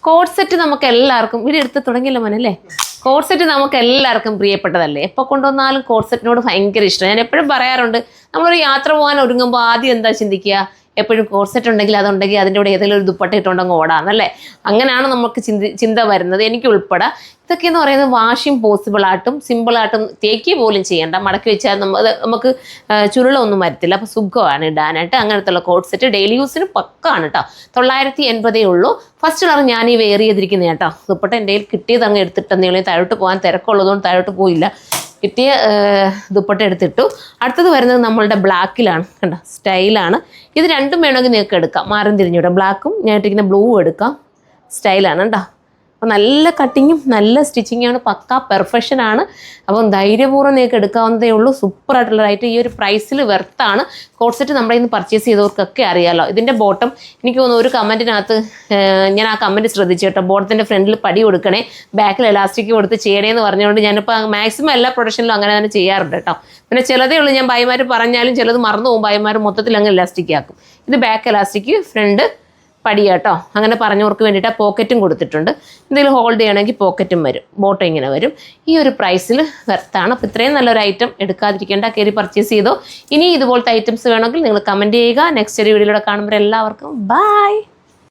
Code set നമുക്ക് എല്ലാവർക്കും ഇവിടെ എടുത്ത് തുടങ്ങിയില്ല മോനല്ലേ. കോഡ് സെറ്റ് നമുക്ക് എല്ലാവർക്കും പ്രിയപ്പെട്ടതല്ലേ. എപ്പോൾ കൊണ്ടുവന്നാലും കോഡ് സെറ്റിനോട് ഭയങ്കര ഇഷ്ടം. ഞാൻ എപ്പോഴും പറയാറുണ്ട്, നമ്മളൊരു യാത്ര പോകാൻ ഒരുങ്ങുമ്പോൾ ആദ്യം എന്താ ചിന്തിക്കുക, എപ്പോഴും കോഡ് സെറ്റ് ഉണ്ടെങ്കിൽ അതുണ്ടെങ്കിൽ അതിൻ്റെ കൂടെ ഏതെങ്കിലും ഒരു ദുപ്പട്ട ഇട്ടുണ്ടെങ്കിൽ ഓടാന്നല്ലേ. അങ്ങനെയാണ് നമുക്ക് ചിന്ത വരുന്നത്, എനിക്ക് ഉൾപ്പെടെ. ഇതൊക്കെയെന്ന് പറയുന്നത് വാഷിംഗ് പോസിബിളായിട്ടും സിമ്പിളായിട്ടും തേക്കി പോലും ചെയ്യേണ്ട, മടക്കി വെച്ചാൽ നമുക്ക് ചുരുളൊന്നും വരത്തില്ല. അപ്പോൾ സുഖമാണ് ഇടാനായിട്ട്. അങ്ങനത്തുള്ള കോഡ് സെറ്റ് ഡെയിലി യൂസിന് പക്കാണ് കേട്ടോ. 980 ഉള്ളൂ. ഫസ്റ്റ് കളർ ഞാൻ ഈ വെയർ ചെയ്തിരിക്കുന്നത് കേട്ടോ. ദുപ്പട്ട എൻ്റെ കയ്യിൽ കിട്ടിയത് അങ്ങ് എടുത്തിട്ടെന്നേ, താഴോട്ട് പോകാൻ തിരക്കുള്ളതുകൊണ്ട് താഴോട്ട് പോയില്ല. കിട്ടിയ ദുപ്പട്ട എടുത്തിട്ടു. അടുത്തത് വരുന്നത് നമ്മളുടെ ബ്ലാക്കിലാണ് കണ്ടോ, സ്റ്റൈലാണ്. ഇത് രണ്ടും വേണമെങ്കിൽ നിങ്ങൾക്ക് എടുക്കാം, മാറും തിരിഞ്ഞൂടെ. ബ്ലാക്കും ഞാൻ ഇട്ടിരിക്കുന്ന ബ്ലൂ എടുക്കാം, സ്റ്റൈലാണ് കേട്ടോ. അപ്പോൾ നല്ല കട്ടിങ്ങും നല്ല സ്റ്റിച്ചിങ്ങാണ്, പക്കാ പെർഫെക്ഷനാണ്. അപ്പം ധൈര്യപൂർവ്വം നിങ്ങൾക്ക് എടുക്കാവുന്നതേ ഉള്ളൂ. സൂപ്പറായിട്ടുള്ള റൈറ്റ്. ഈ ഒരു പ്രൈസിൽ വെർത്താണ്. കോഡ് സെറ്റ് നമ്മുടെ ഇന്ന് പർച്ചേസ് ചെയ്തവർക്കൊക്കെ അറിയാമല്ലോ. ഇതിൻ്റെ ബോട്ടം എനിക്ക് തോന്നുന്നു ഒരു കമൻറ്റിനകത്ത് ഞാൻ ആ കമൻറ്റ് ശ്രദ്ധിച്ചു കേട്ടോ. ബോട്ടത്തിൻ്റെ ഫ്രണ്ടിൽ പടി കൊടുക്കണേ, ബാക്കിൽ എലാസ്റ്റിക് കൊടുത്ത് ചെയ്യണേന്ന് പറഞ്ഞുകൊണ്ട് ഞാനിപ്പോൾ മാക്സിമം എല്ലാ പ്രൊഡക്ഷനിലും അങ്ങനെ തന്നെ ചെയ്യാറുണ്ട് കേട്ടോ. പിന്നെ ചിലതേ ഉള്ളൂ ഞാൻ ബൈമാർ പറഞ്ഞാലും ചിലത് മറന്നു പോകും, ബൈമാർ മൊത്തത്തിൽ അങ്ങ് എലാസ്റ്റിക് ആക്കും. ഇത് ബാക്ക് എലാസ്റ്റിക്, ഫ്രണ്ട് പടി കേട്ടോ. അങ്ങനെ പറഞ്ഞവർക്ക് വേണ്ടിയിട്ട് പോക്കറ്റും കൊടുത്തിട്ടുണ്ട്. എന്തെങ്കിലും ഹോൾഡ് ചെയ്യണമെങ്കിൽ പോക്കറ്റും വരും, ബോട്ടം ഇങ്ങനെ വരും. ഈ ഒരു പ്രൈസിൽ വെർത്താണ്. അപ്പോൾ ഇത്രയും നല്ലൊരു ഐറ്റം എടുക്കാതിരിക്കേണ്ട, കയറി പർച്ചേസ് ചെയ്തോ. ഇനി ഇതുപോലത്തെ ഐറ്റംസ് വേണമെങ്കിൽ നിങ്ങൾ കമൻറ്റ് ചെയ്യുക. നെക്സ്റ്റ് ഒരു വീഡിയോയിലൂടെ കാണുമ്പോൾ എല്ലാവർക്കും ബൈ.